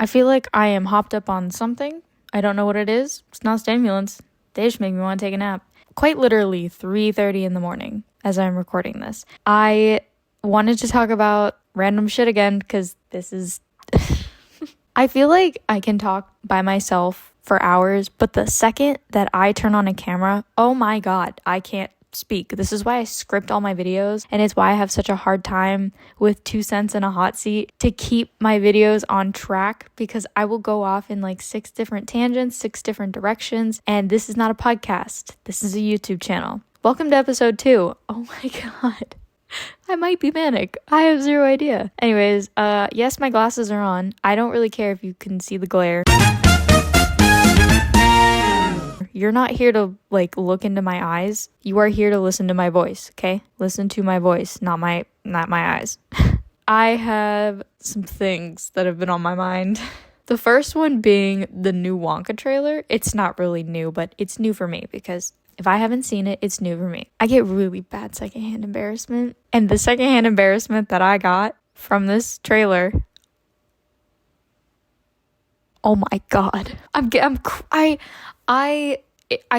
I feel like I am hopped up on something. I don't know what it is. It's not stimulants. They just make me want to take a nap. Quite literally 3:30 in the morning as I'm recording this. I wanted to talk about random shit again because this is... I feel like I can talk by myself for hours, but the second that I turn on a camera, oh my God, I can't speak. This is why I script all my videos, and it's why I have such a hard time with 2 cents in a hot seat to keep my videos on track, because I will go off in like 6 different tangents, 6 different directions, and this is not a podcast. This is a YouTube channel. Welcome to episode 2. Oh my God. I might be manic. I have zero idea. Anyways, yes, my glasses are on. I don't really care if you can see the glare. You're not here to like look into my eyes. You are here to listen to my voice, okay? Listen to my voice, not my eyes. I have some things that have been on my mind. The first one being the new Wonka trailer. It's not really new, but it's new for me because if I haven't seen it, it's new for me. I get really bad secondhand embarrassment. And the secondhand embarrassment that I got from this trailer, oh my God. I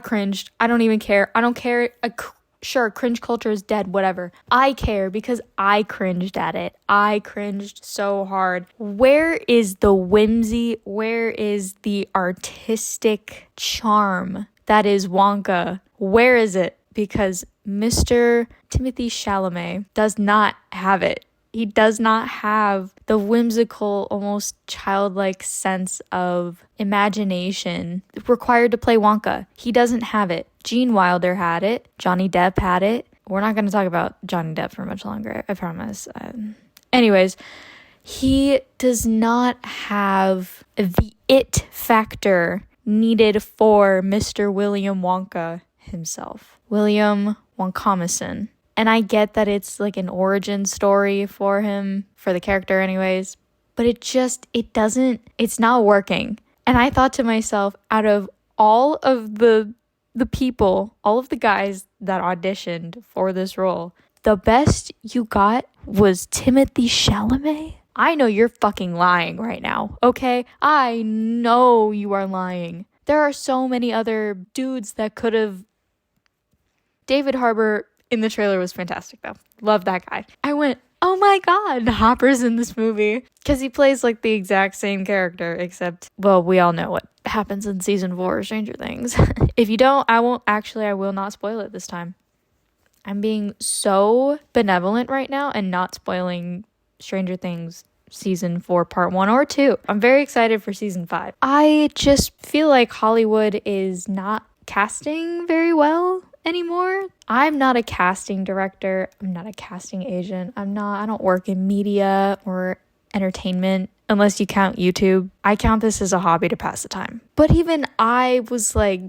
cringed. I don't even care. I don't care. Sure, cringe culture is dead, whatever. I care because I cringed at it. I cringed so hard. Where is the whimsy? Where is the artistic charm that is Wonka? Where is it? Because Mr. Timothée Chalamet does not have it. He does not have the whimsical, almost childlike sense of imagination required to play Wonka. He doesn't have it. Gene Wilder had it. Johnny Depp had it. We're not going to talk about Johnny Depp for much longer, I promise. Anyways, he does not have the it factor needed for Mr. William Wonka himself. William Wonkamison. And I get that it's like an origin story for him, for the character anyways, but it's not working. And I thought to myself, out of all of the people, all of the guys that auditioned for this role, the best you got was Timothée Chalamet? I know you're fucking lying right now, okay? I know you are lying. There are so many other dudes that could have... David Harbour in the trailer was fantastic though. Love that guy. I went, oh my God, Hopper's in this movie. Because he plays like the exact same character, except, well, we all know what happens in season 4 of Stranger Things. If you don't, I will not spoil it this time. I'm being so benevolent right now and not spoiling Stranger Things season 4 part 1 or 2. I'm very excited for season 5. I just feel like Hollywood is not casting very well anymore. I'm not a casting director. I'm not a casting agent. I don't work in media or entertainment unless you count YouTube. I count this as a hobby to pass the time. But even I was like,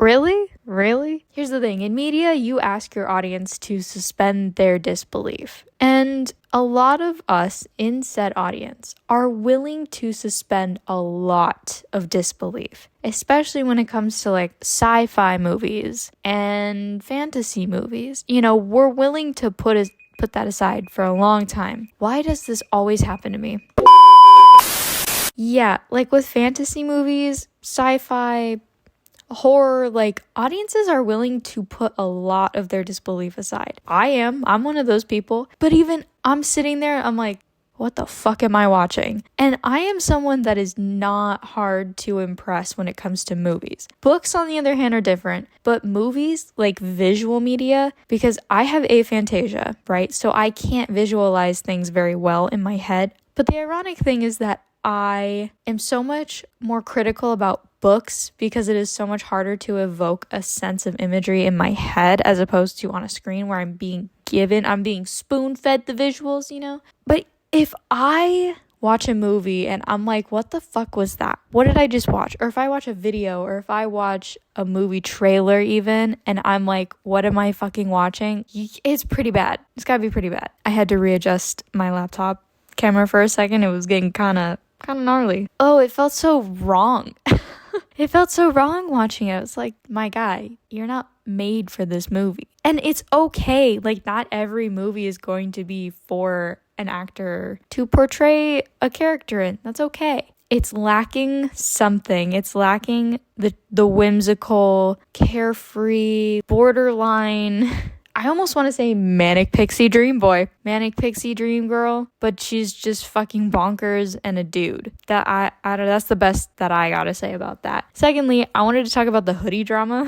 really? Really? Here's the thing. In media, you ask your audience to suspend their disbelief. And a lot of us in said audience are willing to suspend a lot of disbelief, especially when it comes to like sci-fi movies and fantasy movies. You know, we're willing to put that aside for a long time. Why does this always happen to me? Yeah, like with fantasy movies, sci-fi, horror, like audiences are willing to put a lot of their disbelief aside. I'm one of those people, but even I'm sitting there, I'm like, what the fuck am I watching? And I am someone that is not hard to impress when it comes to movies. Books, on the other hand, are different, but movies, like visual media, because I have aphantasia, right? So I can't visualize things very well in my head. But the ironic thing is that I am so much more critical about books because it is so much harder to evoke a sense of imagery in my head as opposed to on a screen where I'm being spoon-fed the visuals, you know? But if I watch a movie and I'm like, what the fuck was that? What did I just watch? Or if I watch a video or if I watch a movie trailer even and I'm like, what am I fucking watching? It's pretty bad. It's gotta be pretty bad. I had to readjust my laptop camera for a second. It was getting kind of gnarly. Oh, it felt so wrong. It felt so wrong watching it. I was like, my guy, you're not made for this movie. And it's okay. Like, not every movie is going to be for an actor to portray a character in. That's okay. it's lacking something. It's lacking the whimsical, carefree, borderline, I almost want to say manic pixie dream boy, manic pixie dream girl, but she's just fucking bonkers and a dude. That's the best that I gotta say about that. Secondly, I wanted to talk about the hoodie drama.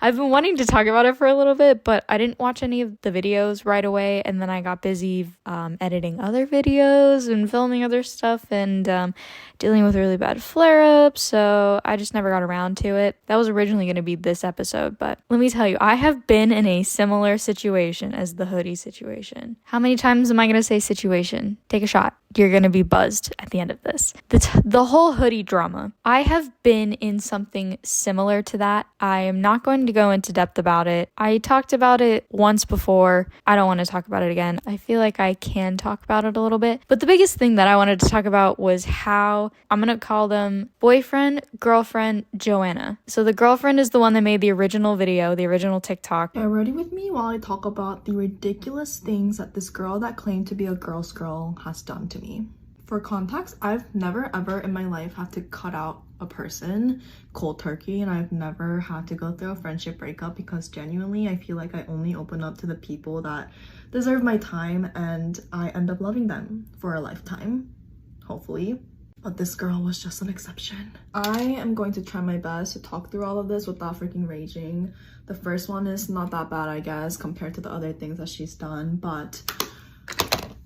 I've been wanting to talk about it for a little bit, but I didn't watch any of the videos right away, and then I got busy editing other videos and filming other stuff and dealing with really bad flare-ups, so I just never got around to it. That was originally going to be this episode, but let me tell you, I have been in a similar situation as the hoodie situation. How many times am I going to say situation? Take a shot. You're going to be buzzed at the end of this. The whole hoodie drama. I have been in something similar to that. I am not going to go into depth about it. I talked about it once before. I don't want to talk about it again. I feel like I can talk about it a little bit. But the biggest thing that I wanted to talk about was how I'm going to call them boyfriend, girlfriend, Joanna. So the girlfriend is the one that made the original video, the original TikTok. Get ready with me while I talk about the ridiculous things that this girl that claimed to be a girl's girl has done to me. For context, I've never ever in my life had to cut out a person cold turkey, and I've never had to go through a friendship breakup because genuinely I feel like I only open up to the people that deserve my time, and I end up loving them for a lifetime, hopefully. But this girl was just an exception. I am going to try my best to talk through all of this without freaking raging. The first one is not that bad, I guess, compared to the other things that she's done, but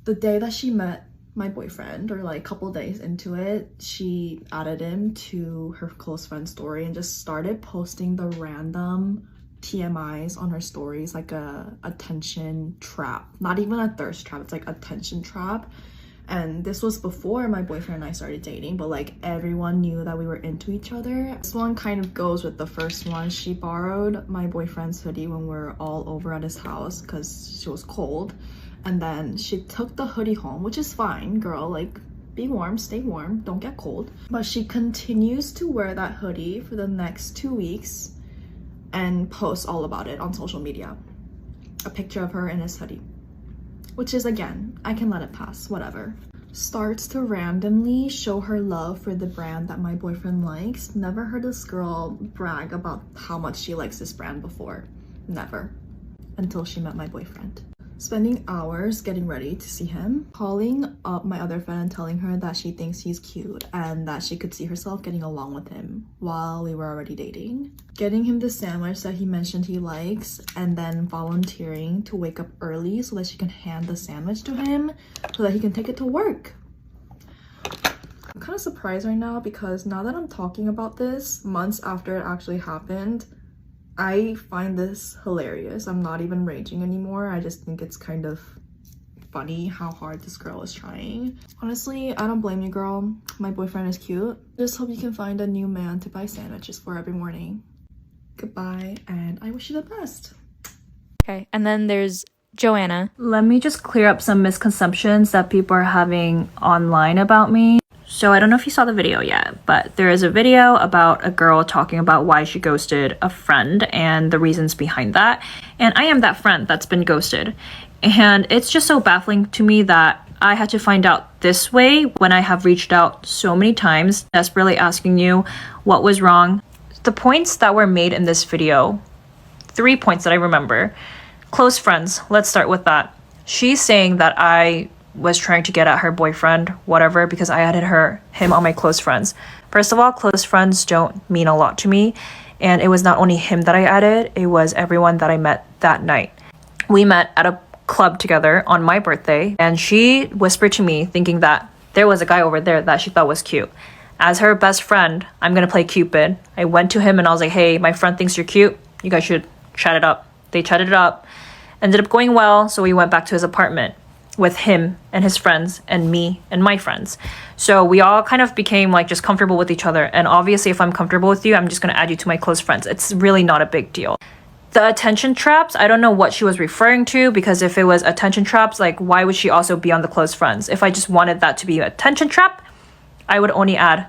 the day that she met my boyfriend, or like a couple days into it, she added him to her close friend story and just started posting the random TMIs on her stories, like a attention trap. Not even a thirst trap, it's like attention trap. And this was before my boyfriend and I started dating, but like everyone knew that we were into each other. This one kind of goes with the first one. She borrowed my boyfriend's hoodie when we were all over at his house because she was cold. And then she took the hoodie home, which is fine, girl, like be warm, stay warm, don't get cold. But she continues to wear that hoodie for the next 2 weeks and posts all about it on social media. A picture of her in his hoodie, which is, again, I can let it pass, whatever. Starts to randomly show her love for the brand that my boyfriend likes. Never heard this girl brag about how much she likes this brand before. Never. Until she met my boyfriend. Spending hours getting ready to see him, calling up my other friend and telling her that she thinks he's cute and that she could see herself getting along with him while we were already dating. Getting him the sandwich that he mentioned he likes, and then volunteering to wake up early so that she can hand the sandwich to him so that he can take it to work. I'm kind of surprised right now because now that I'm talking about this months after it actually happened, I find this hilarious. I'm not even raging anymore. I just think it's kind of funny how hard this girl is trying. Honestly, I don't blame you, girl. My boyfriend is cute. Just hope you can find a new man to buy sandwiches for every morning. Goodbye, and I wish you the best. Okay, and then there's Joanna. Let me just clear up some misconceptions that people are having online about me. So I don't know if you saw the video yet, but there is a video about a girl talking about why she ghosted a friend and the reasons behind that. And I am that friend that's been ghosted. And it's just so baffling to me that I had to find out this way when I have reached out so many times, desperately asking you what was wrong. The points that were made in this video, 3 points that I remember. Close friends, let's start with that. She's saying that I was trying to get at her boyfriend, whatever, because I added him on my close friends. First of all, close friends don't mean a lot to me, and it was not only him that I added, it was everyone that I met that night. We met at a club together on my birthday, and she whispered to me thinking that there was a guy over there that she thought was cute. As her best friend, I'm gonna play Cupid. I went to him and I was like, hey, my friend thinks you're cute, you guys should chat it up. They chatted it up, ended up going well, so we went back to his apartment with him and his friends and me and my friends. So we all kind of became like just comfortable with each other. And obviously if I'm comfortable with you, I'm just gonna add you to my close friends. It's really not a big deal. The attention traps, I don't know what she was referring to, because if it was attention traps, like why would she also be on the close friends? If I just wanted that to be an attention trap, I would only add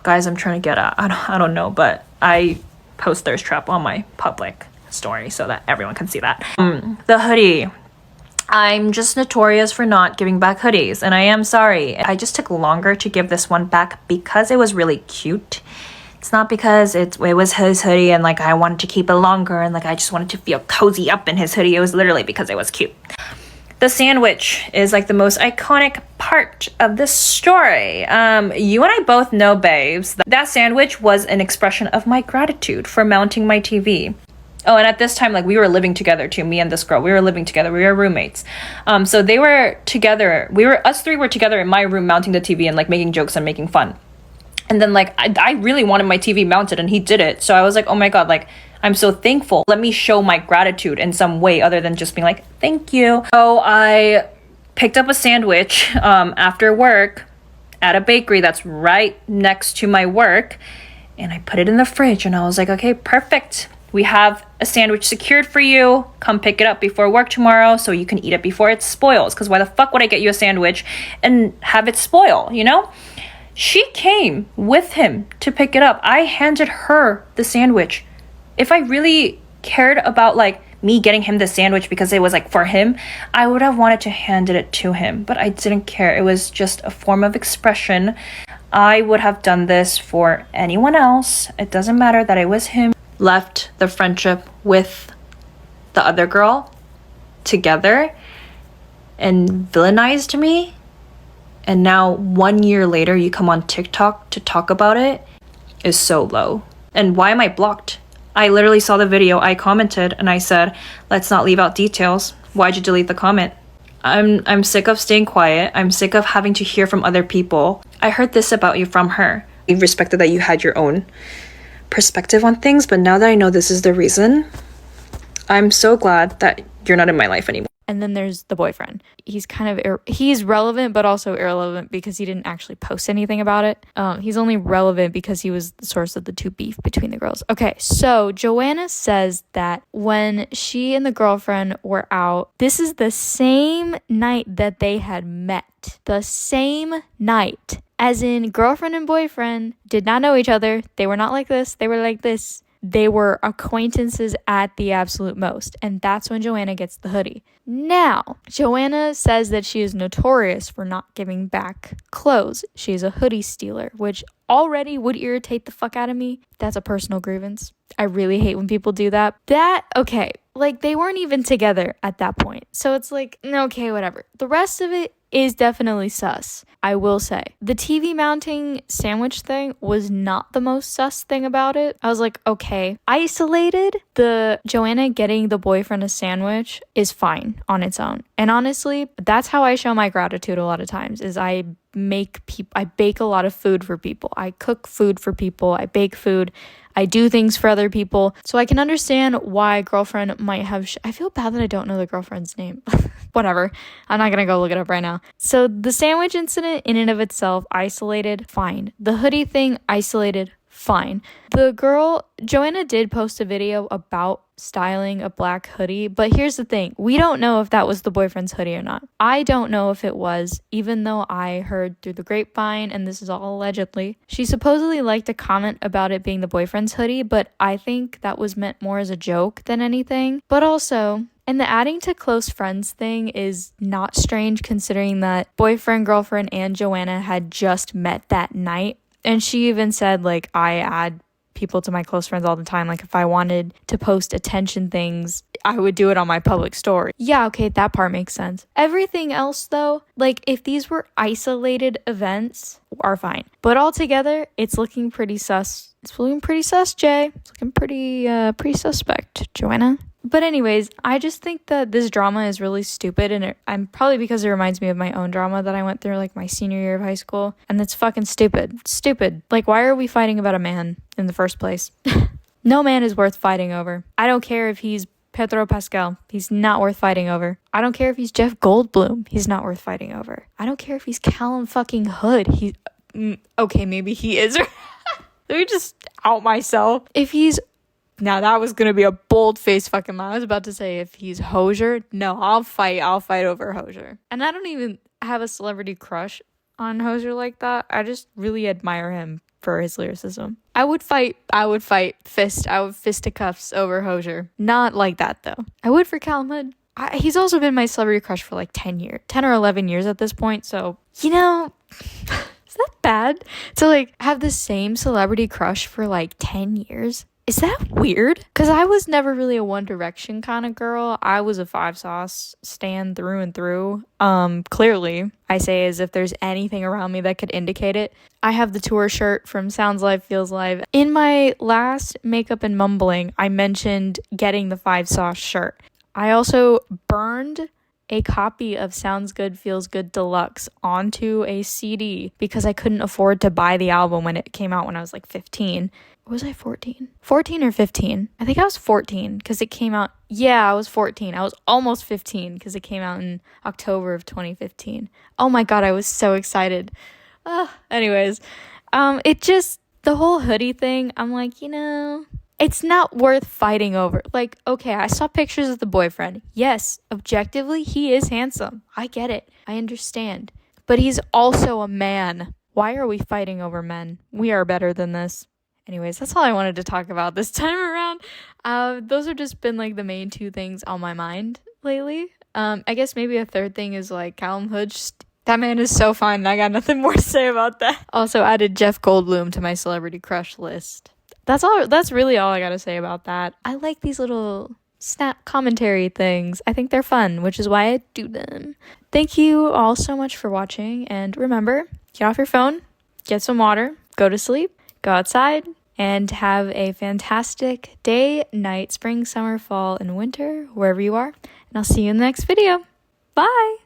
guys I'm trying to get at. I don't know, but I post thirst trap on my public story so that everyone can see that. The hoodie. I'm just notorious for not giving back hoodies, and I am sorry. I just took longer to give this one back because it was really cute. It's not because it was his hoodie and like I wanted to keep it longer and like I just wanted to feel cozy up in his hoodie. It was literally because it was cute. The sandwich is like the most iconic part of this story. You and I both know, babes, that sandwich was an expression of my gratitude for mounting my TV. Oh, and at this time, like, we were living together too, me and this girl. We were living together. We were roommates. So they were together. Us three were together in my room mounting the TV and like making jokes and making fun. And then like I really wanted my TV mounted and he did it. So I was like, oh my God, like I'm so thankful. Let me show my gratitude in some way other than just being like, thank you. So I picked up a sandwich after work at a bakery that's right next to my work. And I put it in the fridge and I was like, okay, perfect. We have a sandwich secured for you. Come pick it up before work tomorrow so you can eat it before it spoils. Because why the fuck would I get you a sandwich and have it spoil, you know? She came with him to pick it up. I handed her the sandwich. If I really cared about like me getting him the sandwich because it was like for him, I would have wanted to hand it to him, but I didn't care. It was just a form of expression. I would have done this for anyone else. It doesn't matter that it was him. Left the friendship with the other girl together and villainized me. And now 1 year later, you come on TikTok to talk about it is so low. And why am I blocked? I literally saw the video, I commented, and I said, let's not leave out details. Why'd you delete the comment? I'm sick of staying quiet. I'm sick of having to hear from other people. I heard this about you from her. I respected that you had your own perspective on things, but now that I know this is the reason, I'm so glad that you're not in my life anymore. And then there's the boyfriend. He's kind of, he's relevant, but also irrelevant because he didn't actually post anything about it. He's only relevant because he was the source of the two beef between the girls. Okay, so Joanna says that when she and the girlfriend were out, this is the same night that they had met. The same night. As in, girlfriend and boyfriend did not know each other. They were not like this. They were like this. They were acquaintances at the absolute most. And that's when Joanna gets the hoodie. Now, Joanna says that she is notorious for not giving back clothes. She is a hoodie stealer, which already would irritate the fuck out of me. That's a personal grievance. I really hate when people do that. Okay, like they weren't even together at that point. So it's like, okay, whatever. The rest of it is definitely sus. I will say the TV mounting sandwich thing was not the most sus thing about it. I was like, okay, isolated, the Joanna getting the boyfriend a sandwich is fine on its own. And honestly, that's how I show my gratitude a lot of times is I bake a lot of food for people. I cook food for people. I bake food. I do things for other people. So I can understand why a girlfriend might have... I feel bad that I don't know the girlfriend's name. Whatever. I'm not going to go look it up right now. So the sandwich incident in and of itself, isolated, fine. The hoodie thing, isolated, fine. The girl, Joanna did post a video about styling a black hoodie, but here's the thing. We don't know if that was the boyfriend's hoodie or not. I don't know if it was, even though I heard through the grapevine, and this is all allegedly, she supposedly liked a comment about it being the boyfriend's hoodie, but I think that was meant more as a joke than anything. But also, and the adding to close friends thing is not strange considering that boyfriend, girlfriend, and Joanna had just met that night. And she even said, like, I add people to my close friends all the time. Like, if I wanted to post attention things, I would do it on my public story. Yeah, okay, that part makes sense. Everything else, though, like, if these were isolated events, are fine. But altogether, it's looking pretty sus. It's looking pretty sus, Jay. It's looking pretty suspect, Joanna. But anyways, I just think that this drama is really stupid, and I'm probably because it reminds me of my own drama that I went through like my senior year of high school, and that's fucking stupid. Stupid. Like, why are we fighting about a man in the first place? No man is worth fighting over. I don't care if he's Pedro Pascal. He's not worth fighting over. I don't care if he's Jeff Goldblum. He's not worth fighting over. I don't care if he's Callum fucking Hood. Okay, maybe he is. Let me just out myself. If he's... Now that was going to be a bold-faced fucking lie. I was about to say if he's Hosier. No, I'll fight over Hosier. And I don't even have a celebrity crush on Hosier like that. I just really admire him for his lyricism. I would fight fisticuffs over Hosier. Not like that though. I would for Callum Hood. He's also been my celebrity crush for like 10 years, 10 or 11 years at this point. So, you know, is that bad to like have the same celebrity crush for like 10 years? Is that weird? Because I was never really a One Direction kind of girl. I was a Five Sauce stan through and through. Clearly, I say as if there's anything around me that could indicate it. I have the tour shirt from Sounds Live, Feels Live. In my last Makeup and Mumbling, I mentioned getting the Five Sauce shirt. I also burned a copy of Sounds Good, Feels Good Deluxe onto a CD because I couldn't afford to buy the album when it came out when I was like 15. Was I 14? 14 or 15? I think I was 14 because it came out. Yeah, I was 14. I was almost 15 because it came out in October of 2015. Oh my God, I was so excited. Anyways, the whole hoodie thing, I'm like, it's not worth fighting over. Like, okay, I saw pictures of the boyfriend. Yes, objectively, he is handsome. I get it. I understand. But he's also a man. Why are we fighting over men? We are better than this. Anyways, that's all I wanted to talk about this time around. Those have just been like the main two things on my mind lately. I guess maybe a third thing is like Callum Hood. That man is so fine, and I got nothing more to say about that. Also added Jeff Goldblum to my celebrity crush list. That's really all I gotta say about that. I like these little snap commentary things. I think they're fun, which is why I do them. Thank you all so much for watching, and remember, get off your phone, get some water, go to sleep, go outside, and have a fantastic day, night, spring, summer, fall, and winter, wherever you are. And I'll see you in the next video. Bye!